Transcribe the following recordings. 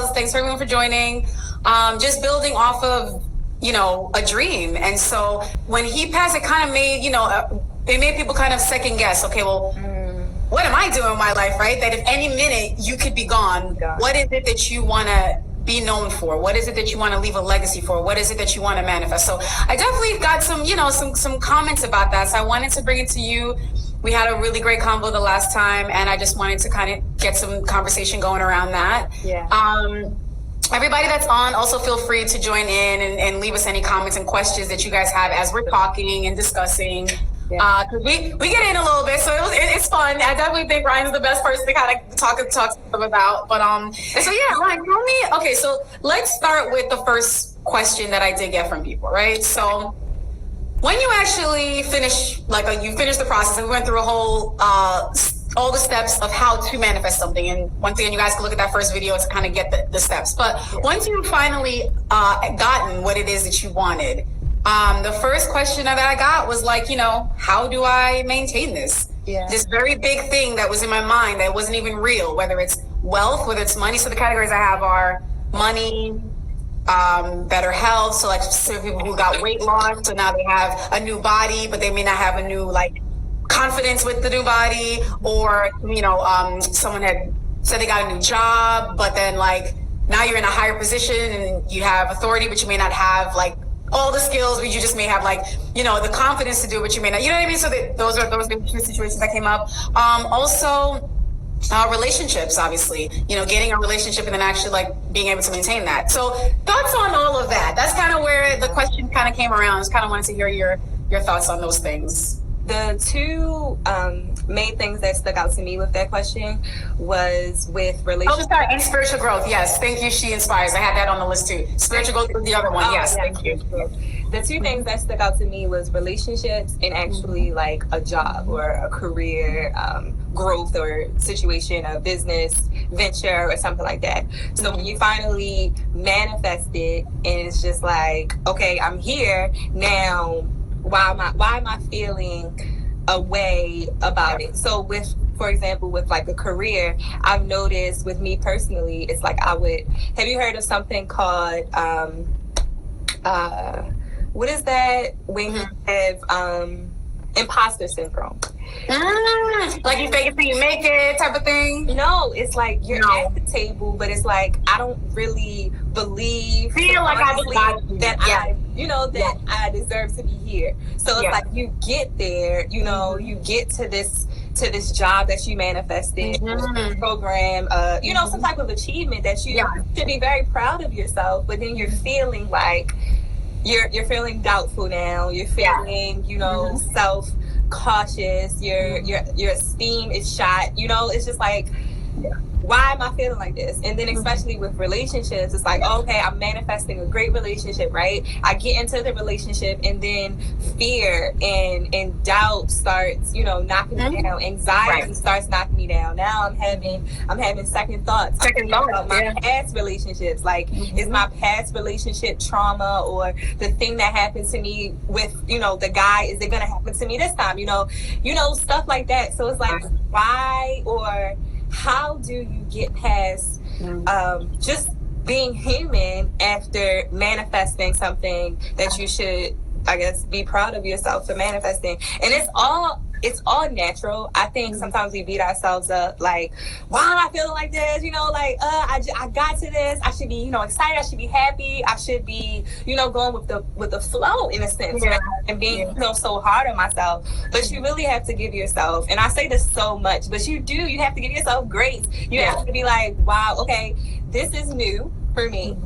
Charles. Thanks for everyone for joining. Just building off of, a dream. And so when he passed, it kind of made, it made people kind of second guess. Okay, well, what am I doing in my life, right? That if any minute you could be gone, what is it that you want to be known for? What is it that you want to leave a legacy for? What is it that you want to manifest? So I definitely got some comments about that. So I wanted to bring it to you. We had a really great convo the last time, and I just wanted to kind of get some conversation going around that. Yeah. Everybody that's on, also feel free to join in and leave us any comments and questions that you guys have as we're talking and discussing. Yeah. Cause we get in a little bit, so it's fun. I definitely think Ryan's the best person to kind of talk to them about. But and so yeah, Ryan, tell me. Okay, so let's start with the first question that I did get from people, right? So when you actually finish, you finished the process, and we went through a whole all the steps of how to manifest something. And once again, you guys can look at that first video to kind of get the steps. But once you finally gotten what it is that you wanted, the first question that I got was how do I maintain this? Yeah. This very big thing that was in my mind that wasn't even real, whether it's wealth, whether it's money. So the categories I have are money, better health. So certain people who got weight loss, so now they have a new body, but they may not have a new confidence with the new body, or someone had said they got a new job, but then now you're in a higher position and you have authority, but you may not have all the skills, but you just may have the confidence to do what you may not, you know what I mean? So those are the two situations that came up. Also relationships, obviously, getting a relationship and then actually being able to maintain that. So thoughts on all of that? That's kind of where the question kind of came around. I just kind of wanted to hear your thoughts on those things. The two main things that stuck out to me with that question was with relationships. Oh, sorry, and spiritual growth. Yes, thank you. She inspires. I had that on the list too. Spiritual growth was the other one. Yes, thank you. The two things that stuck out to me was relationships and actually a job or a career growth or situation, a business venture or something like that. So when you finally manifest it and it's just okay, I'm here now. Why am I feeling a way about it? So for example, with a career, I've noticed with me personally, it's have you heard of something called, what is that when you have imposter syndrome? You fake it till you make it type of thing? No, it's you're at the table, but it's I don't really believe that I deserve to be here. So it's you get there, you get to this job that you manifested, program, some type of achievement that you should be very proud of yourself, but then you're feeling you're feeling doubtful now. You're feeling, self cautious. Your esteem is shot. It's just why am I feeling like this? And then especially with relationships, it's okay, I'm manifesting a great relationship, right? I get into the relationship and then fear and doubt starts, knocking me down. Anxiety starts knocking me down. Now I'm having second thoughts. About my past relationships. Is my past relationship trauma or the thing that happened to me with, the guy, is it gonna happen to me this time? Stuff like that. So it's why or how do you get past just being human after manifesting something that you should, I guess, be proud of yourself for manifesting? And it's all natural. I think sometimes we beat ourselves up why am I feeling like this? I got to this. I should be, excited. I should be happy. I should be, going with the flow in a sense, right? And being so hard on myself. But you really have to give yourself, and I say this so much, but you have to give yourself grace. You have to be wow, okay, this is new for me.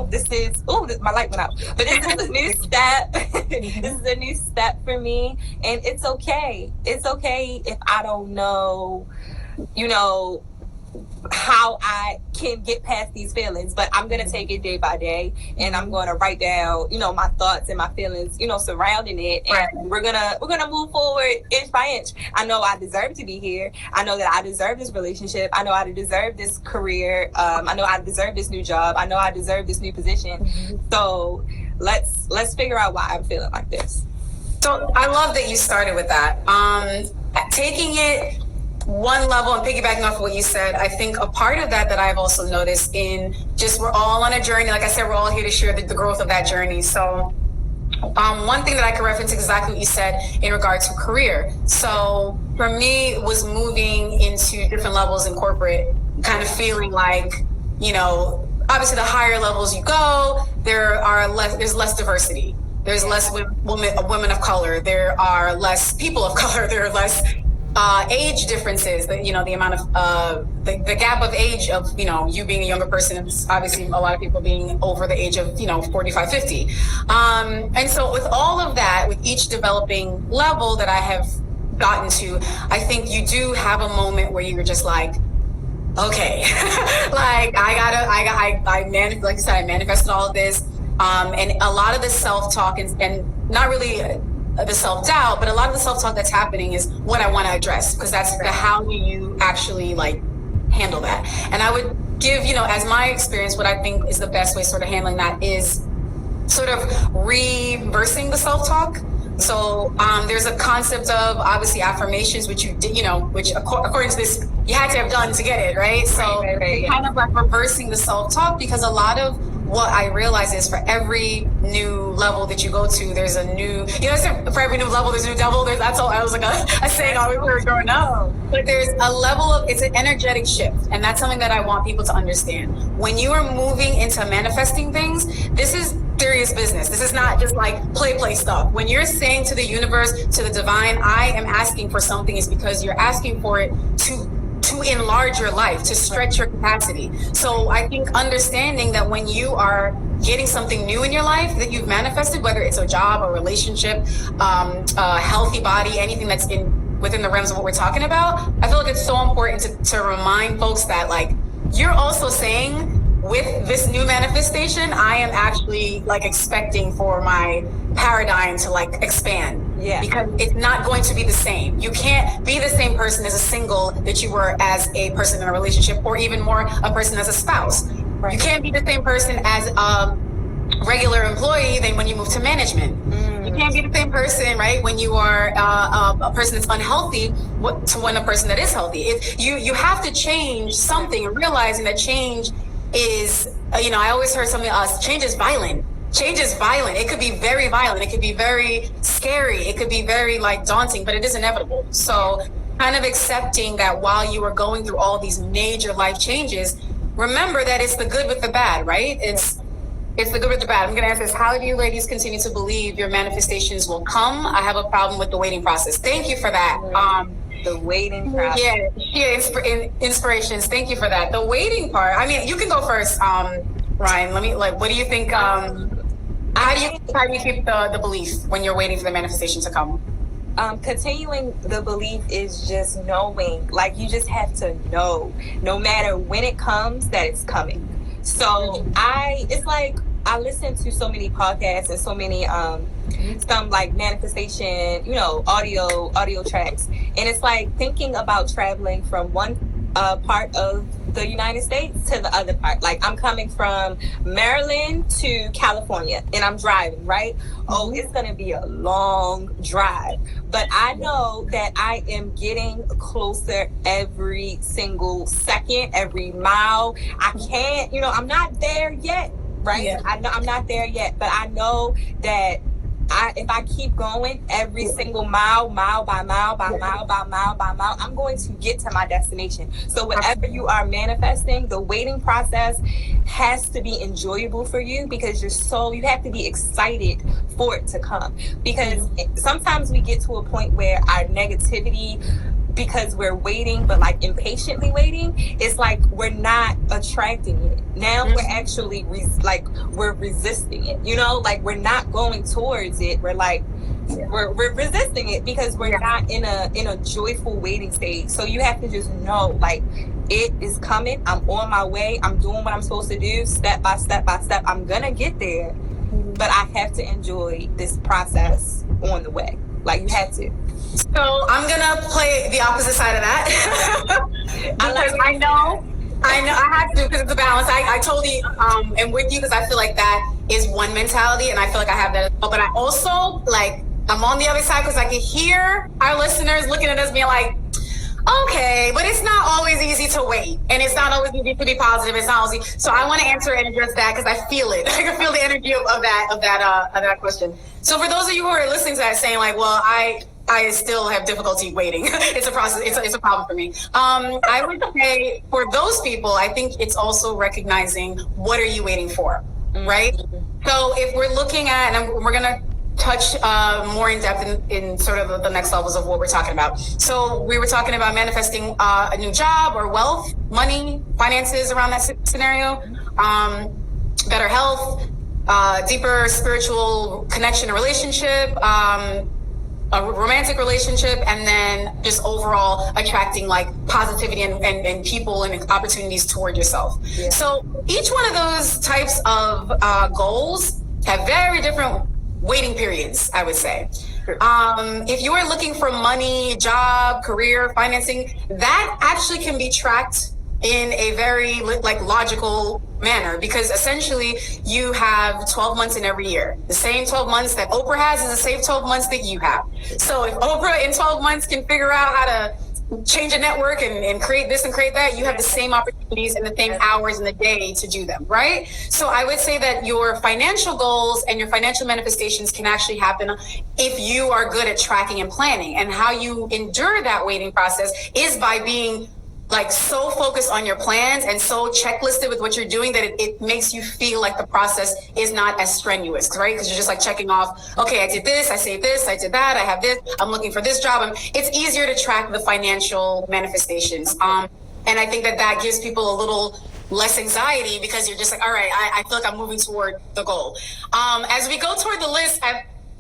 This is, my light went out. But this is a new step. This is a new step for me. And it's okay. It's okay if I don't know, how I can get past these feelings, but I'm going to take it day by day, and I'm going to write down, my thoughts and my feelings, surrounding it. And we're going to move forward inch by inch. I know I deserve to be here. I know that I deserve this relationship. I know I deserve this career. I know I deserve this new job. I know I deserve this new position. So let's figure out why I'm feeling like this. So I love that you started with that. Taking it one level, and piggybacking off of what you said, I think a part of that I've also noticed in just, we're all on a journey. Like I said, we're all here to share the growth of that journey. So one thing that I can reference exactly what you said in regard to career. So for me, it was moving into different levels in corporate, kind of feeling like, you know, obviously the higher levels you go, there's less diversity. There's less women of color. There are less people of color. There are less age differences. You know, the amount of the gap of age of, you know, you being a younger person, and obviously a lot of people being over the age of, you know, 45, 50. And so with all of that, with each developing level that I have gotten to, I think you do have a moment where you're just like, okay, like like you said, I manifested all of this. And a lot of the self-talk and not really the self-doubt, but a lot of the self-talk that's happening is what I want to address, because that's the how do you actually like handle that. And I would give, you know, as my experience, what I think is the best way sort of handling that is sort of reversing the self-talk. So there's a concept of obviously affirmations, which you did, you know, which according to this, you had to have done to get it, right? So kind of like reversing the self-talk, because a lot of what I realize is for every new level that you go to, there's a new, you know, for every new level, there's a new devil. That's all. I was like a saying all we were growing up. But there's a level of, it's an energetic shift. And that's something that I want people to understand. When you are moving into manifesting things, this is serious business. This is not just like play stuff. When you're saying to the universe, to the divine, I am asking for something, is because you're asking for it to enlarge your life, to stretch your capacity. So I think understanding that when you are getting something new in your life that you've manifested, whether it's a job, a relationship, a healthy body, anything that's within the realms of what we're talking about, I feel like it's so important to remind folks that, like, you're also saying, with this new manifestation, I am actually like expecting for my paradigm to like expand. Yeah. Because it's not going to be the same. You can't be the same person as a single that you were as a person in a relationship, or even more a person as a spouse. Right. You can't be the same person as a regular employee than when you move to management. You can't be the same person, right, when you are a person that's unhealthy to when a person that is healthy. You have to change something, and realizing that change is, you know, I always heard something else, change is violent. Change is violent. It could be very violent. It could be very scary. It could be very like daunting, but it is inevitable. So kind of accepting that while you are going through all these major life changes, remember that it's the good with the bad, right? It's the good with the bad. I'm going to ask this. How do you ladies continue to believe your manifestations will come? I have a problem with the waiting process. Thank you for that. The waiting process. Yeah, inspirations. Thank you for that. The waiting part. I mean, you can go first, Ryan. Let me, like, what do you think? How do you keep the belief when you're waiting for the manifestation to come? Continuing the belief is just knowing, like, you just have to know, no matter when it comes, that it's coming. So it's like, I listen to so many podcasts and so many some like manifestation, you know, audio tracks, and it's like thinking about traveling from one part of the United States to the other part. Like, I'm coming from Maryland to California and I'm driving, right? Oh, it's gonna be a long drive, but I know that I am getting closer every single second, every mile. I can't, you know, I'm not there yet, right? Yeah. I know I'm not there yet, but I know that if I keep going every single mile by mile, I'm going to get to my destination. So whatever you are manifesting, the waiting process has to be enjoyable for you, because you have to be excited for it to come. Because sometimes we get to a point where our negativity, because we're waiting, but like impatiently waiting, it's like we're not attracting it. Now we're actually we're resisting it, you know, like we're not going towards it. We're like, we're resisting it because we're not in a joyful waiting stage. So you have to just know, like, it is coming. I'm on my way. I'm doing what I'm supposed to do, step by step by step. I'm gonna get there, but I have to enjoy this process on the way. Like, you have to. So I'm gonna play the opposite side of that. Because I know I have to, because it's a balance. I totally am with you, because I feel like that is one mentality, and I feel like I have that as well. But I also, like, I'm on the other side, because I can hear our listeners looking at us being like, Okay, but it's not always easy to wait, and it's not always easy to be positive. It's not always. So I want to answer and address that because I feel it. I can feel the energy of that question. So for those of you who are listening to that, saying like, "Well, I still have difficulty waiting. It's a process. It's a problem for me." I would say for those people, I think it's also recognizing what are you waiting for, right? So if we're looking at, and we're gonna touch more in depth in sort of the next levels of what we're talking about. So we were talking about manifesting a new job or wealth, money, finances around that scenario, better health, deeper spiritual connection and relationship, a romantic relationship, and then just overall attracting like positivity and people and opportunities toward yourself. Yeah. So each one of those types of goals have very different waiting periods, I would say. If you are looking for money, job, career, financing, that actually can be tracked in a very like logical manner, because essentially you have 12 months in every year. The same 12 months that Oprah has is the same 12 months that you have. So if Oprah in 12 months can figure out how to change a network and create this and create that, you have the same opportunities and the same hours in the day to do them, right? So I would say that your financial goals and your financial manifestations can actually happen if you are good at tracking and planning. And how you endure that waiting process is by being like so focused on your plans and so checklisted with what you're doing that it makes you feel like the process is not as strenuous, right? Because you're just like checking off, okay, I did this, I saved this, I did that, I have this, I'm looking for this job. It's easier to track the financial manifestations. And I think that gives people a little less anxiety, because you're just like, all right, I feel like I'm moving toward the goal. As we go toward the list,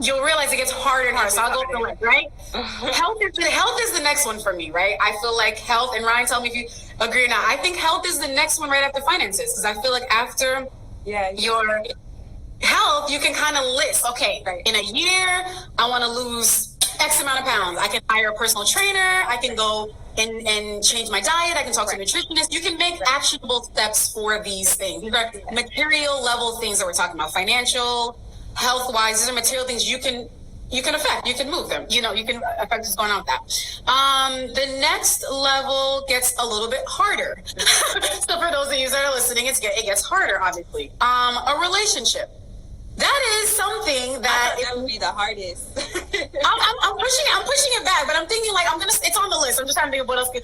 you'll realize it gets harder and harder. So I'll go through it, right? Health is the next one for me, right? I feel like health, and Ryan, tell me if you agree or not. I think health is the next one right after finances, because I feel like after your health, you can kind of list, okay, in a year, I want to lose X amount of pounds. I can hire a personal trainer. I can go and change my diet. I can talk to a nutritionist. You can make actionable steps for these things. These are material level things that we're talking about. Financial, health-wise, these are material things you can affect. You can move them. You can affect what's going on with that. The next level gets a little bit harder. So for those of you that are listening, it gets harder, obviously. A relationship. That is something that would be the hardest. I'm pushing it back, but I'm thinking like it's on the list. I'm just trying to think of what else could.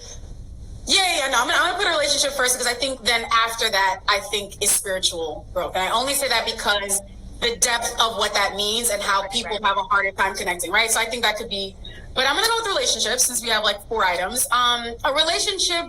No, I'm gonna put a relationship first, because I think then after that, I think is spiritual growth. And I only say that because the depth of what that means and how people have a harder time connecting, right? So I think that could be, but I'm going to go with relationships since we have like 4 items. A relationship,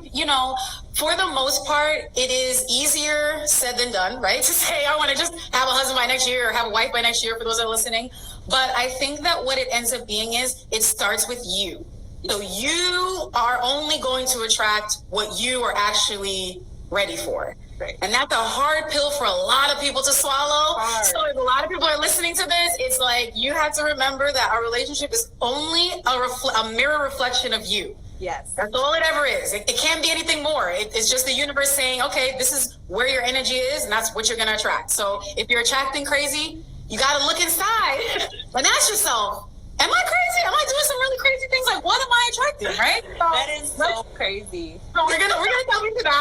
for the most part, it is easier said than done, right? To say, I want to just have a husband by next year or have a wife by next year, for those that are listening. But I think that what it ends up being is it starts with you. So you are only going to attract what you are actually ready for. Right. And that's a hard pill for a lot of people to swallow. So if a lot of people are listening to this, it's like you have to remember that our relationship is only a mirror reflection of you. Yes. That's all it ever is. It can't be anything more. It's just the universe saying, okay, this is where your energy is, and that's what you're going to attract. So if you're attracting crazy, you got to look inside and ask yourself, am I crazy? Am I doing some really crazy things? Like, what am I attracting? Right? So, that is so crazy. So we're gonna delve into that.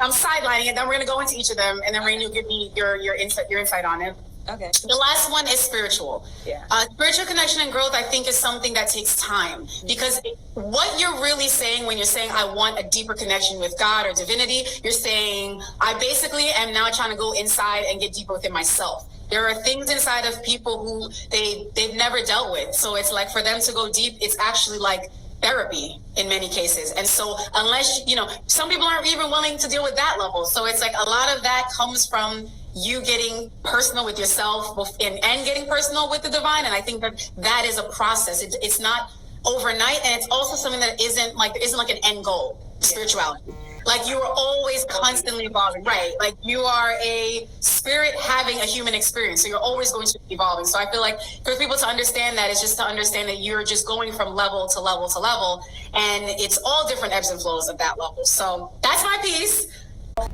I'm sidelining it. Then we're gonna go into each of them, and then Rain, you give me your insight on it. Okay. The last one is spiritual. Yeah. Spiritual connection and growth, I think, is something that takes time, because what you're really saying when you're saying, I want a deeper connection with God or divinity, you're saying, I basically am now trying to go inside and get deeper within myself. There are things inside of people who they've never dealt with. So it's like for them to go deep, it's actually like therapy in many cases. And so unless, some people aren't even willing to deal with that level. So it's like a lot of that comes from you getting personal with yourself and getting personal with the divine. And I think that is a process. It's not overnight. And it's also something that isn't like an end goal, spirituality. Like you are always constantly evolving, right? Like you are a spirit having a human experience. So you're always going to be evolving. So I feel like for people to understand that, it's just to understand that you're just going from level to level to level. And it's all different ebbs and flows of that level. So that's my piece.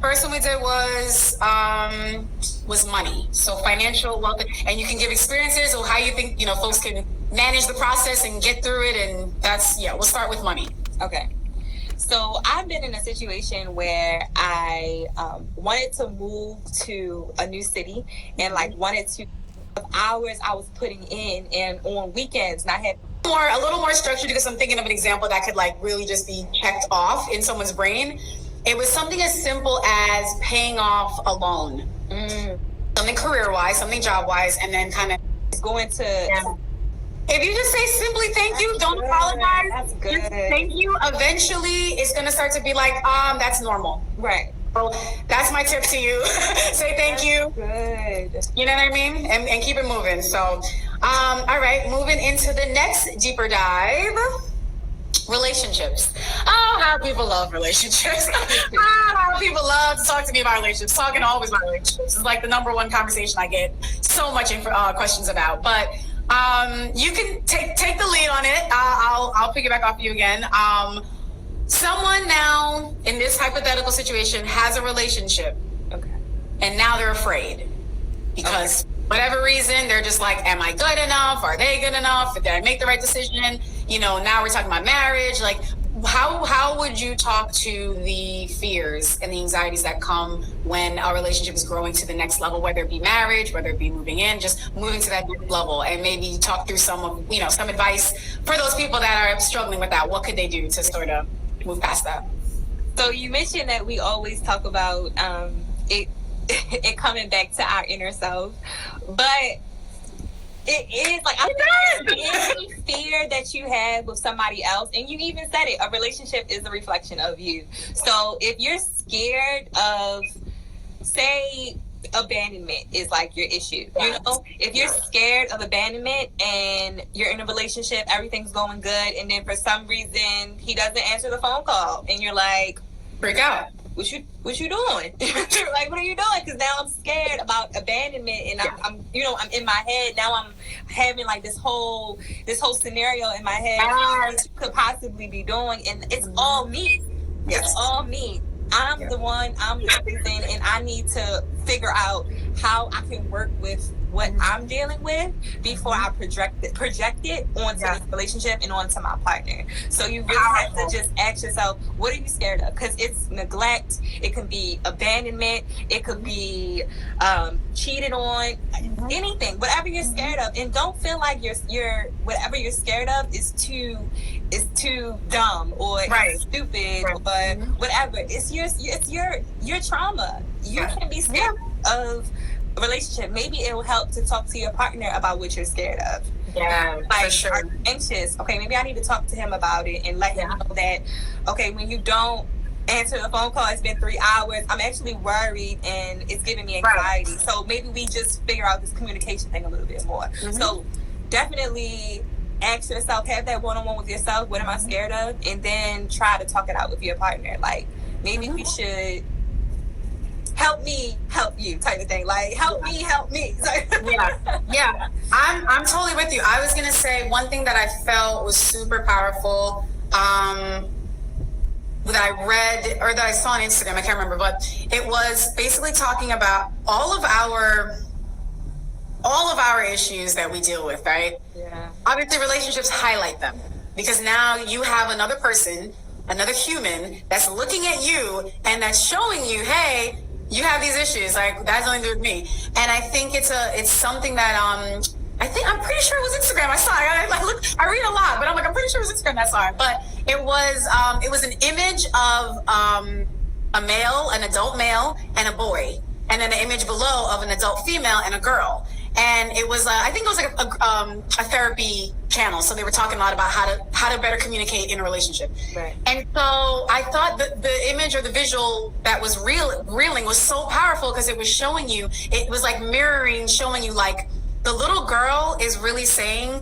First one we did was money. So financial wealth, and you can give experiences or how you think, folks can manage the process and get through it. And we'll start with money. Okay. So I've been in a situation where I wanted to move to a new city and like wanted to hours I was putting in and on weekends, and I had a little more structured because I'm thinking of an example that could like really just be checked off in someone's brain. It was something as simple as paying off a loan, something career-wise, something job-wise, and then kind of going to. Yeah. If you just say simply thank you, don't apologize. That's good. Just thank you. Eventually, it's gonna start to be like, that's normal. Right. So that's my tip to you. Say thank you. Good. You know what I mean? And keep it moving. So, all right, moving into the next deeper dive. Relationships. Oh, how people love relationships. How people love to talk to me about relationships. Talking always about relationships is like the number one conversation I get so much questions about. But you can take the lead on it. I'll piggyback off you again. Someone now in this hypothetical situation has a relationship, okay, and now they're afraid because whatever reason they're just like, am I good enough? Are they good enough? Did I make the right decision? You know, now we're talking about marriage. Like, how would you talk to the fears and the anxieties that come when our relationship is growing to the next level, whether it be marriage, whether it be moving in, just moving to that next level, and maybe talk through some advice for those people that are struggling with that. What could they do to sort of move past that? So you mentioned that we always talk about it coming back to our inner self, but it is like any fear that you have with somebody else, and you even said it, a relationship is a reflection of you. So if you're scared of, say, abandonment is like your issue, you know, if you're scared of abandonment and you're in a relationship, everything's going good, and then for some reason he doesn't answer the phone call, and you're like, freak out. What you doing? Like, what are you doing? Because now I'm scared about abandonment, and I'm I'm in my head now. I'm having like this whole scenario in my head what you could possibly be doing, and it's all me. It's all me. I'm the one. I'm the reason, and I need to figure out how I can work with what I'm dealing with before I project it onto this relationship and onto my partner. So you really have to just ask yourself, what are you scared of? Because it's neglect, it can be abandonment, it could be cheated on, anything, whatever you're scared of. And don't feel like you're whatever you're scared of is too dumb or stupid or whatever. It's your trauma. You can be scared of a relationship. Maybe it will help to talk to your partner about what you're scared of. Yeah, like, for sure. Are you anxious? Okay, maybe I need to talk to him about it and let him know that, okay, when you don't answer the phone call, it's been 3 hours, I'm actually worried and it's giving me anxiety. So maybe we just figure out this communication thing a little bit more. So definitely ask yourself, have that one-on-one with yourself, what am I scared of? And then try to talk it out with your partner. Like, maybe we should help me help you type of thing. Like, help me yeah, I'm totally with you. I was gonna say one thing that I felt was super powerful that I read or that I saw on Instagram, I can't remember, but it was basically talking about all of our issues that we deal with, right? Obviously relationships highlight them because now you have another person, another human that's looking at you and that's showing you, hey, you have these issues, like that's nothing to do with me. And I think it's something that I'm pretty sure it was Instagram. I saw it. I read a lot, but I'm pretty sure it was Instagram that saw it. But it was an image of a male, an adult male, and a boy, and then an image below of an adult female and a girl. And it was, I think it was like a therapy channel. So they were talking a lot about how to better communicate in a relationship. Right. And so I thought the image or the visual that was reeling was so powerful because it was showing you, it was like mirroring, showing you like the little girl is really saying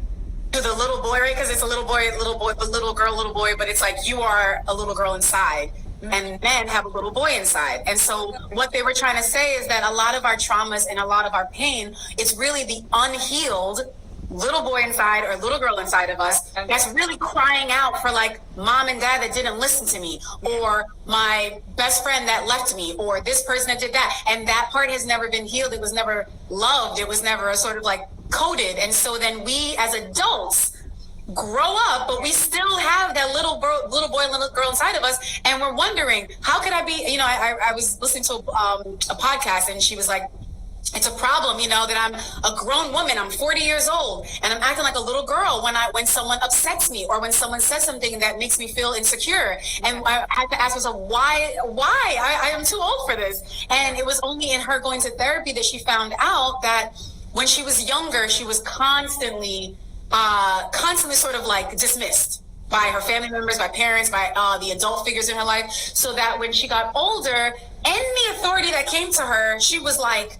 to the little boy, right? Because it's a little boy, but little girl, little boy, but it's like you are a little girl inside. And men have a little boy inside. And so what they were trying to say is that a lot of our traumas and a lot of our pain, it's really the unhealed little boy inside or little girl inside of us that's really crying out for like mom and dad that didn't listen to me, or my best friend that left me, or this person that did that. And that part has never been healed. It was never loved. It was never a sort of like coded. And so then we as adults grow up, but we still have that little boy, little girl inside of us. And we're wondering, how could I be, you know, I was listening to a podcast, and she was like, it's a problem, you know, that I'm a grown woman. I'm 40 years old and I'm acting like a little girl when someone upsets me or when someone says something that makes me feel insecure. And I had to ask myself, why? I am too old for this. And it was only in her going to therapy that she found out that when she was younger, she was constantly sort of like dismissed by her family members, by parents, by the adult figures in her life. So that when she got older, any authority that came to her, she was like,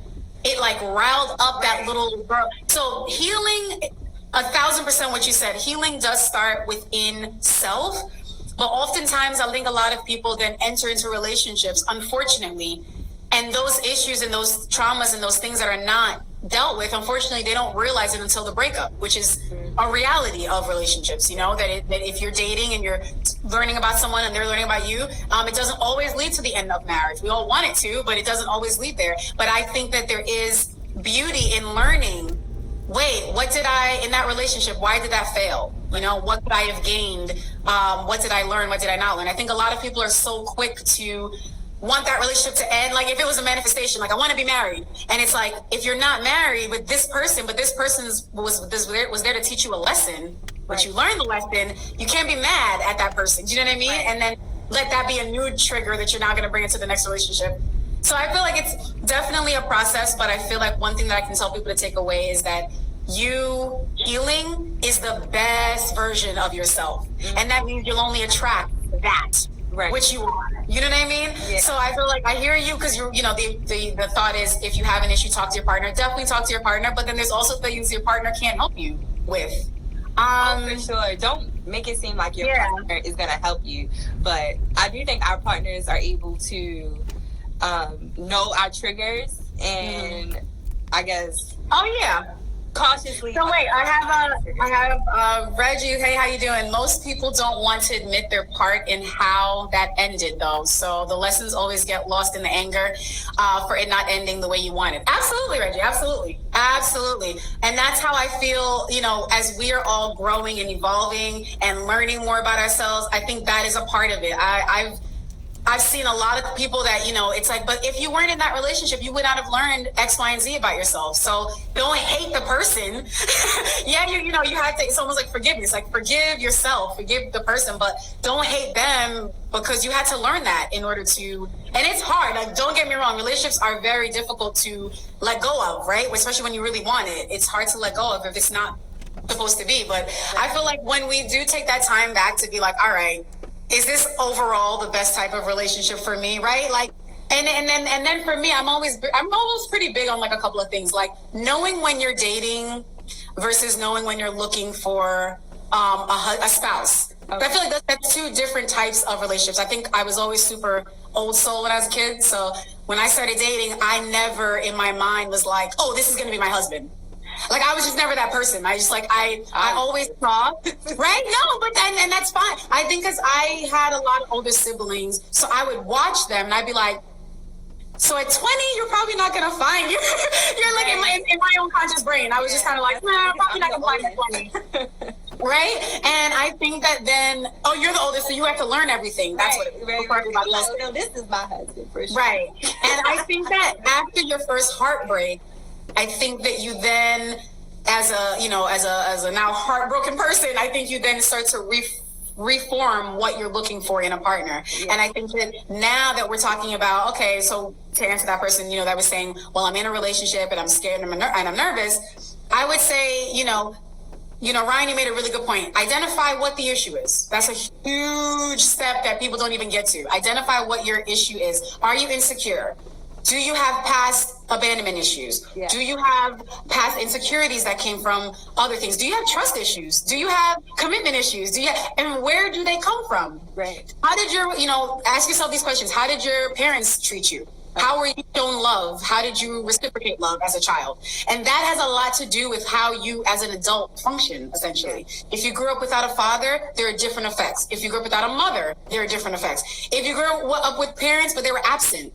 it like riled up that little girl. So healing, 1,000% what you said, healing does start within self. But oftentimes I think a lot of people then enter into relationships, unfortunately, and those issues and those traumas and those things that are not dealt with, unfortunately, they don't realize it until the breakup, which is a reality of relationships, you know, that if you're dating and you're learning about someone and they're learning about you, it doesn't always lead to the end of marriage. We all want it to, but it doesn't always lead there. But I think that there is beauty in learning, wait, what did I, in that relationship, why did that fail? You know, what could I have gained? What did I learn? What did I not learn? I think a lot of people are so quick to want that relationship to end. Like if it was a manifestation, like I want to be married, and it's like if you're not married with this person, but this person was there to teach you a lesson, but you learned the lesson, you can't be mad at that person. Do you know what I mean? Right. And then let that be a new trigger that you're not going to bring into the next relationship. So I feel like it's definitely a process, but I feel like one thing that I can tell people to take away is that you healing is the best version of yourself, and that means you'll only attract that. Right. Which you are. You know what I mean? Yeah. So I feel like I hear you, because you know, the thought is if you have an issue, talk to your partner. Definitely talk to your partner, but then there's also things your partner can't help you with. For sure. Don't make it seem like your partner is going to help you. But I do think our partners are able to know our triggers and I guess. Oh, yeah. Cautiously. So wait, I have Reggie. Hey, how you doing? Most people don't want to admit their part in how that ended, though. So the lessons always get lost in the anger for it not ending the way you wanted. Absolutely, Reggie. Absolutely. And that's how I feel. You know, as we are all growing and evolving and learning more about ourselves, I think that is a part of it. I've seen a lot of people that, you know, it's like, but if you weren't in that relationship, you would not have learned X, Y, and Z about yourself. So don't hate the person. Yeah, you know, you have to, it's almost like forgiveness, like forgive yourself, forgive the person, but don't hate them because you had to learn that in order to, and it's hard. Like, don't get me wrong, relationships are very difficult to let go of, right? Especially when you really want it. It's hard to let go of if it's not supposed to be. But I feel like when we do take that time back to be like, all right, is this overall the best type of relationship for me, right? Like, and then for me, I'm always pretty big on like a couple of things, like knowing when you're dating versus knowing when you're looking for a spouse. Okay. I feel like that's two different types of relationships. I think I was always super old soul when I was a kid. So when I started dating, I never in my mind was like, oh, this is going to be my husband. Like, I was just never that person. I just like, I always thought, right? No, but and that's fine. I think because I had a lot of older siblings, so I would watch them and I'd be like, so at 20, you're probably not going to find you. You're like in my own conscious brain. I was just kind of like, nah, I'm probably not going to find at 20. Right? And I think that then, oh, you're the oldest, so you have to learn everything. That's what everybody else. No, this is my husband for sure. Right. And I think that after your first heartbreak, I think that you then, as a now heartbroken person, I think you then start to reform what you're looking for in a partner. Yeah. And I think that now that we're talking about, okay, so to answer that person, you know, that was saying, well, I'm in a relationship and I'm scared and I'm nervous. I would say, you know, Ryan, you made a really good point. Identify what the issue is. That's a huge step that people don't even get to. Identify what your issue is. Are you insecure? Do you have past abandonment issues? Yeah. Do you have past insecurities that came from other things? Do you have trust issues? Do you have commitment issues? And where do they come from? Right. How did ask yourself these questions. How did your parents treat you? How were you shown love? How did you reciprocate love as a child? And that has a lot to do with how you as an adult function, essentially. If you grew up without a father, there are different effects. If you grew up without a mother, there are different effects. If you grew up with parents, but they were absent,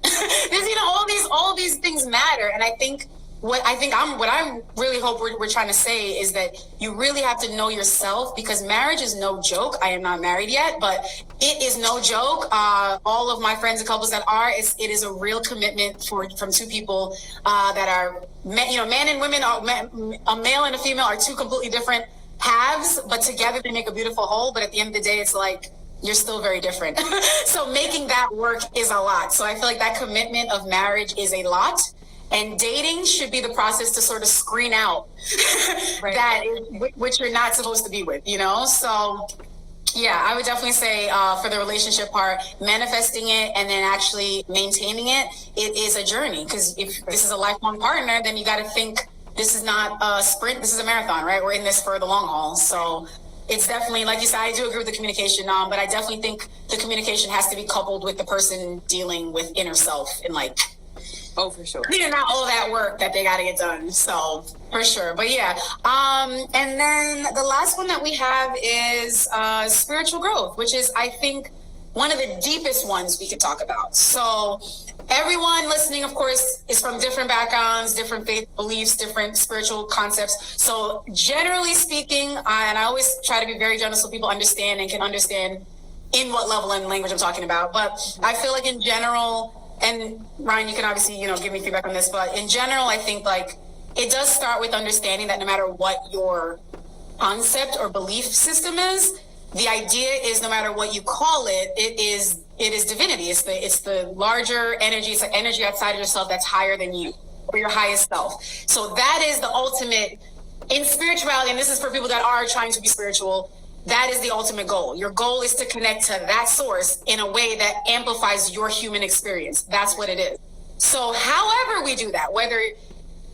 all these things matter. And I think what I really hope we're trying to say is that you really have to know yourself, because marriage is no joke. I am not married yet, but it is no joke. All of my friends and couples that are, it is a real commitment from two people that are, man and women are, a male and a female are two completely different halves, but together they make a beautiful whole. But at the end of the day, it's like, you're still very different. So making that work is a lot. So I feel like that commitment of marriage is a lot. And dating should be the process to sort of screen out Right. that which you're not supposed to be with, So yeah, I would definitely say for the relationship part, manifesting it and then actually maintaining it, it is a journey. Because if this is a lifelong partner, then you got to think this is not a sprint, this is a marathon, right? We're in this for the long haul. So it's definitely, like you said, I do agree with the communication, but I definitely think the communication has to be coupled with the person dealing with inner self and like, Oh, for sure. clearing out all that work that they got to get done. So for sure. But yeah. And then the last one that we have is spiritual growth, which is, I think, one of the deepest ones we could talk about. So everyone listening, of course, is from different backgrounds, different faith beliefs, different spiritual concepts. So generally speaking, and I always try to be very general so people understand and can understand in what level and language I'm talking about. But I feel like in general, and Ryan, you can obviously, give me feedback on this, but in general, I think like it does start with understanding that no matter what your concept or belief system is, the idea is no matter what you call it, it is divinity. It's the larger energy. It's the energy outside of yourself that's higher than you, or your highest self. So that is the ultimate in spirituality. And this is for people that are trying to be spiritual. That is the ultimate goal. Your goal is to connect to that source in a way that amplifies your human experience. That's what it is. So however we do that, whether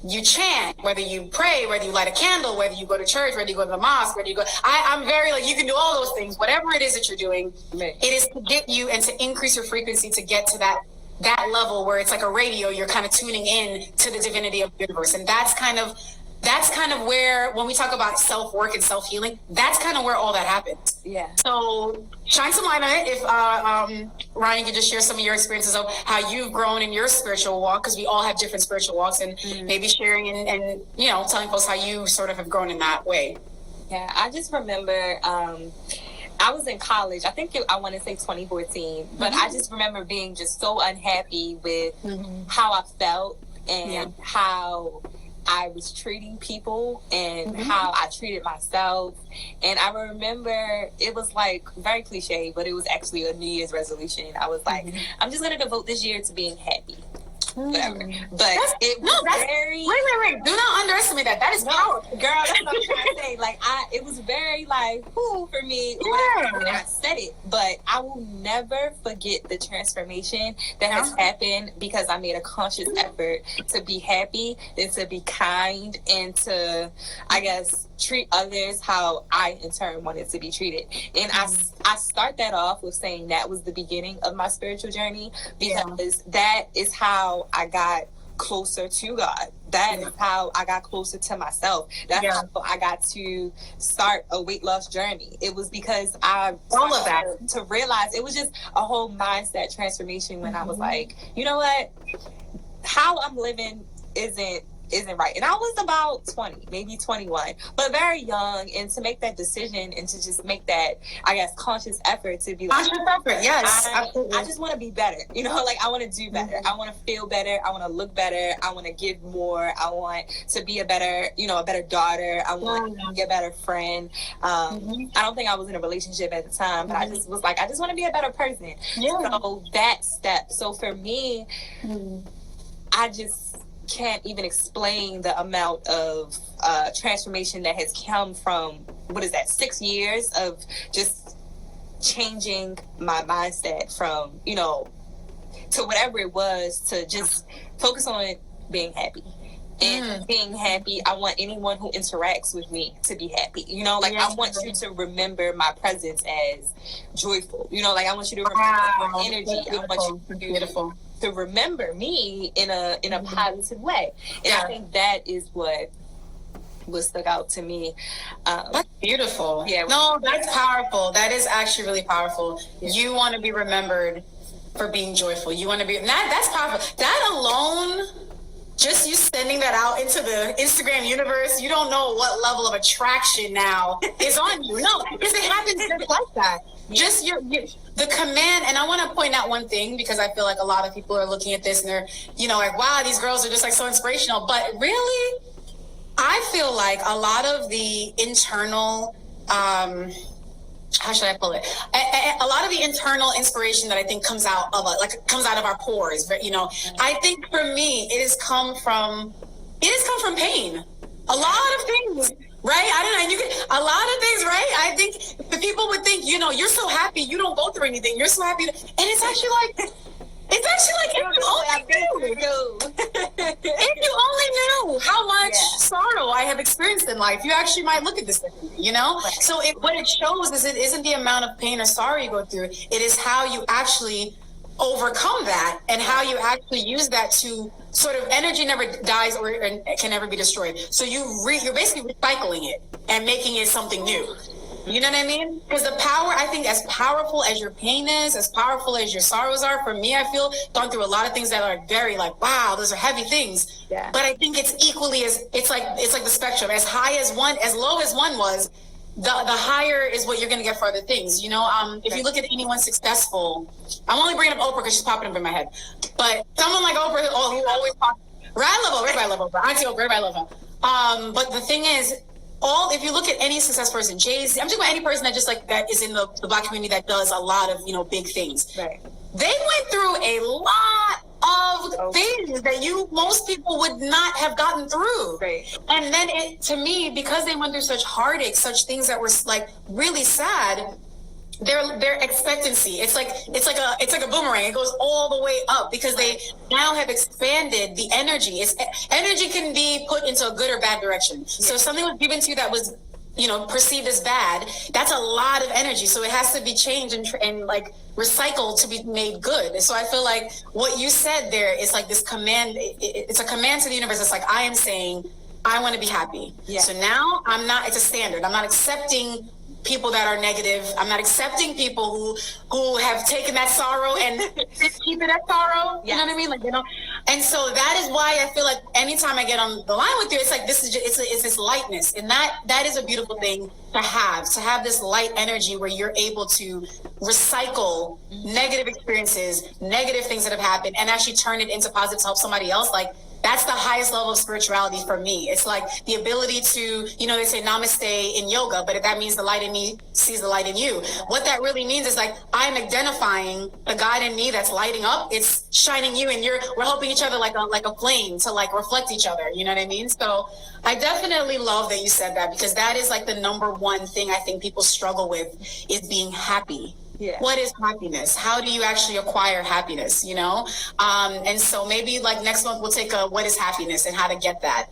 you chant, whether you pray, whether you light a candle, whether you go to church, whether you go to the mosque, whether you go, I'm very like, you can do all those things, whatever it is that you're doing, it is to get you and to increase your frequency to get to that level where it's like a radio, you're kind of tuning in to the divinity of the universe. And that's kind of where, when we talk about self-work and self-healing, that's kind of where all that happens. Yeah. So shine some light on it. If Ryan, you could just share some of your experiences of how you've grown in your spiritual walk, because we all have different spiritual walks, and maybe sharing and telling folks how you sort of have grown in that way. Yeah, I just remember I was in college. I think I want to say 2014, but I just remember being just so unhappy with how I felt and how I was treating people and how I treated myself. And I remember it was like very cliche, but it was actually a New Year's resolution. I was like, I'm just going to devote this year to being happy. Whatever. But it was very... Wait. Do not underestimate that. That is powerful. Girl, that's what I'm trying to say. Like, it was very like, whoo, for me. And I said it, but I will never forget the transformation that has happened because I made a conscious effort to be happy and to be kind and to, I guess, treat others how I in turn wanted to be treated. And I start that off with saying that was the beginning of my spiritual journey, because that is how I got closer to God. That is how I got closer to myself. That's how I got to start a weight loss journey. It was because I started to realize it was just a whole mindset transformation when I was like, you know what? How I'm living isn't right. And I was about 20, maybe 21, but very young. And to make that decision and to just make that, I guess, conscious effort to be like, yes, I just want to be better. Like I want to do better. I want to feel better. I want to look better. I want to give more. I want to be a better daughter. I want to be a better friend. I don't think I was in a relationship at the time, but I just was like, I just want to be a better person. So that step. So for me, I just can't even explain the amount of transformation that has come from 6 years of just changing my mindset from to whatever it was, to just focus on being happy. And being happy, I want anyone who interacts with me to be happy. I want you to remember my presence as joyful. I want you to remember my energy. I want you to remember me in a positive way. And I think that is what stuck out to me. That's beautiful. Yeah. No, that's powerful. That is actually really powerful. Yeah. You want to be remembered for being joyful. You want to be, that's powerful. That alone, just you sending that out into the Instagram universe, you don't know what level of attraction now is on you. No, because it happens just like that. Just the command. And I want to point out one thing, because I feel like a lot of people are looking at this and they're, like, wow, these girls are just like so inspirational. But really, I feel like a lot of the internal, how should I put it? A lot of the internal inspiration that I think comes out of our pores. I think for me, it has come from pain. A lot of things, right? I don't know. A lot of things, right? I think the people would think, you're so happy, you don't go through anything. You're so happy, and it's actually like. It's actually like if you only knew how much sorrow I have experienced in life, you actually might look at this differently, Right. So what it shows is it isn't the amount of pain or sorrow you go through. It is how you actually overcome that and how you actually use that to sort of energy never dies or can never be destroyed. So you're basically recycling it and making it something new. You know what I mean? Because the power, I think, as powerful as your pain is, as powerful as your sorrows are, for me, I feel gone through a lot of things that are very like, wow, those are heavy things. Yeah. But I think it's equally it's like the spectrum. As high as one, as low as one was, the higher is what you're going to get for other things. If you look at anyone successful, I'm only bringing up Oprah because she's popping up in my head. But someone like Oprah, who always talks, I love Oprah. Auntie Oprah, everybody love her. But the thing is, if you look at any success person, Jay-Z, I'm talking about any person that just like that is in the Black community that does a lot of, big things. Right. They went through a lot of things that most people would not have gotten through. Right. And then to me, because they went through such heartache, such things that were like really sad, their expectancy, it's like a boomerang. It goes all the way up because they now have expanded the energy. Energy can be put into a good or bad direction. Yeah. So if something was given to you that was, perceived as bad, that's a lot of energy. So it has to be changed and like recycled to be made good. So I feel like what you said there is like this command. It's a command to the universe. It's like, I am saying, I want to be happy. Yeah. So now it's a standard. I'm not accepting people that are negative. I'm not accepting people who have taken that sorrow and keeping that sorrow. You know what I mean? And so that is why I feel like anytime I get on the line with you, it's like it's this lightness, and that is a beautiful thing to have this light energy where you're able to recycle negative experiences, negative things that have happened, and actually turn it into positive to help somebody else. Like, that's the highest level of spirituality for me. It's like the ability to, they say namaste in yoga, but if that means the light in me sees the light in you, what that really means is like, I'm identifying the God in me that's lighting up. It's shining you, and we're helping each other like a flame to like reflect each other. You know what I mean? So I definitely love that you said that, because that is like the number one thing I think people struggle with is being happy. Yeah. What is happiness? How do you actually acquire happiness? And so maybe like next month we'll take what is happiness and how to get that,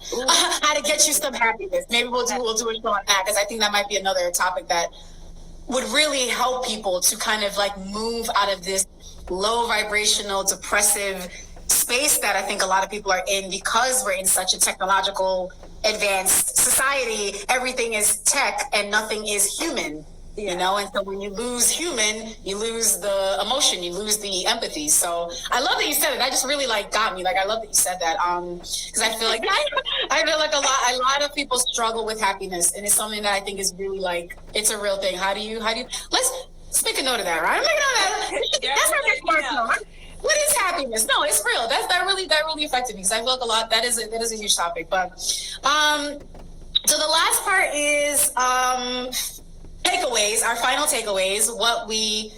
how to get you some happiness. Maybe we'll do a show on that, because I think that might be another topic that would really help people to kind of like move out of this low vibrational, depressive space that I think a lot of people are in, because we're in such a technological advanced society. Everything is tech and nothing is human. Yeah. And so when you lose human, you lose the emotion, you lose the empathy. So I love that you said it. That just really like got me. Like, I love that you said that. Because I feel like a lot of people struggle with happiness, and it's something that I think is really like, it's a real thing. How do you let's make a note of that, right? I'm making a note of that. That's our next part. What is happiness? No, it's real. That really affected me, because I feel like a lot, that is a huge topic. But so the last part is takeaways, our final takeaways, what we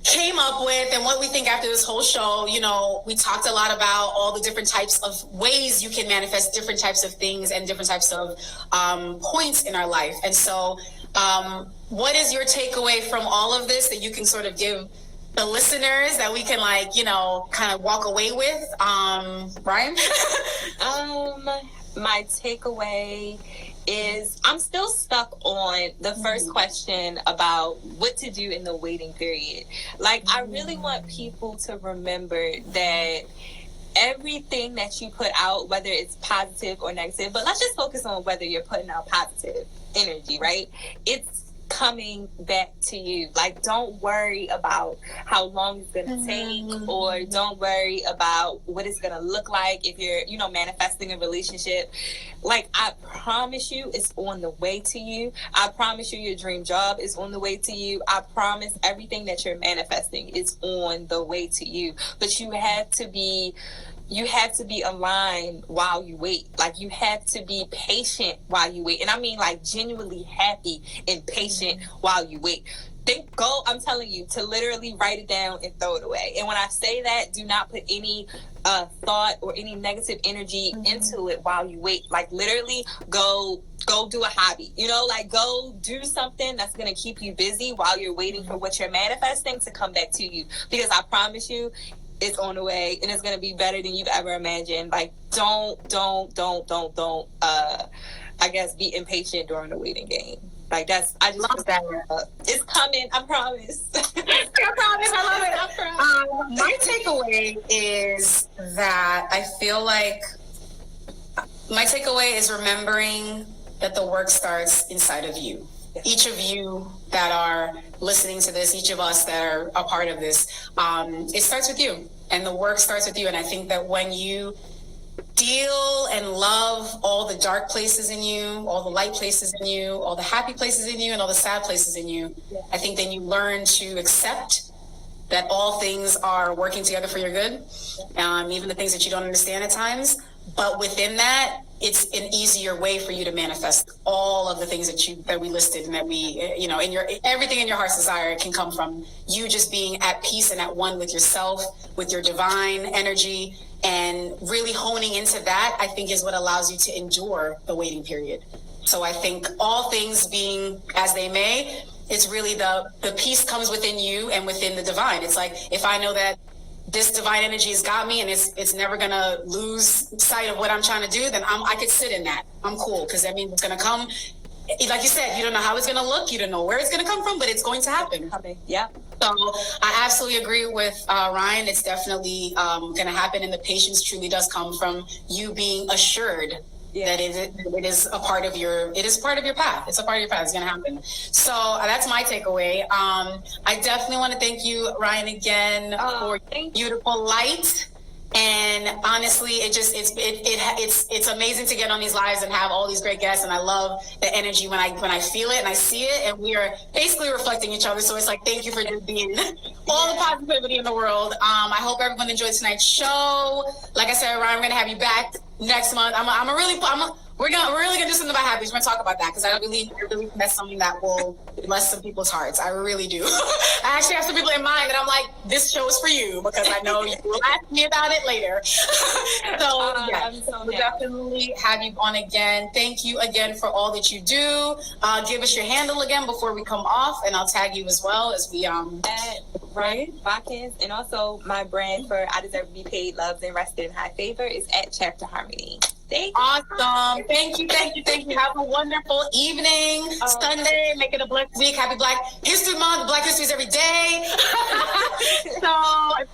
came up with and what we think after this whole show. We talked a lot about all the different types of ways you can manifest different types of things and different types of points in our life. And so what is your takeaway from all of this that you can sort of give the listeners that we can kind of walk away with? Brian? My takeaway is I'm still stuck on the first question about what to do in the waiting period. Like, I really want people to remember that everything that you put out, whether it's positive or negative, but let's just focus on whether you're putting out positive energy, right? It's coming back to you. Like, don't worry about how long it's going to take, or don't worry about what it's going to look like if you're, you know, manifesting a relationship. Like, I promise you, it's on the way to you. I promise you, your dream job is on the way to you. I promise everything that you're manifesting is on the way to you. But you have to be aligned while you wait. Like, you have to be patient while you wait. And I mean, like, genuinely happy and patient while you wait. I'm telling you, to literally write it down and throw it away. And when I say that, do not put any thought or any negative energy into it while you wait. Like, literally go do a hobby, you know, like, go do something that's going to keep you busy while you're waiting for what you're manifesting to come back to you. Because I promise you, it's on the way, and it's going to be better than you've ever imagined. Like, don't I guess, be impatient during the waiting game. Like, I just love that. It's coming, I promise. I promise, I love it. I promise. My takeaway is that I feel like my takeaway is remembering that the work starts inside of you. Each of you that are listening to this, each of us that are a part of this, it starts with you, and the work starts with you. And I think that when you deal and love all the dark places in you, all the light places in you, all the happy places in you, and all the sad places in you, I think then you learn to accept that all things are working together for your good, even the things that you don't understand at times. But within that, it's an easier way for you to manifest all of the things that we listed, and that we, you know, everything in your heart's desire can come from you just being at peace and at one with yourself, with your divine energy, and really honing into that, I think, is what allows you to endure the waiting period. So I think all things being as they may, it's really the peace comes within you and within the divine. It's like, if I know that this divine energy has got me, and it's never gonna lose sight of what I'm trying to do, then I could sit in that. I'm cool, because that means it's gonna come. Like you said, you don't know how it's gonna look, you don't know where it's gonna come from, but it's going to happen. Yeah. So I absolutely agree with Ryan. It's definitely gonna happen, and the patience truly does come from you being assured that it is a part of your path. It's a part of your path. It's going to happen. So that's my takeaway. I definitely want to thank you, Ryan, again for beautiful light. And honestly, it's amazing to get on these lives and have all these great guests. And I love the energy when I feel it and I see it, and we are basically reflecting each other. So it's like, thank you for just being all the positivity in the world. I hope everyone enjoyed tonight's show. Like I said, Ryan, we're going to have you back next month. We're really gonna do something about happiness. We're gonna talk about that, because I really think that's something that will bless some people's hearts. I really do. I actually have some people in mind that I'm like, this show is for you, because I know you will ask me about it later. We'll definitely have you on again. Thank you again for all that you do. Give us your handle again before we come off, and I'll tag you as well as we at Ryan Watkins, and also my brand for I Deserve to Be Paid, Loved, and Rested in High Favor is at Chapter Harmony. Awesome. Thank you. Have a wonderful evening. Sunday. Make it a blessed week. Happy Black History Month. Black History is every day. So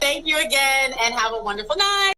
thank you again, and have a wonderful night.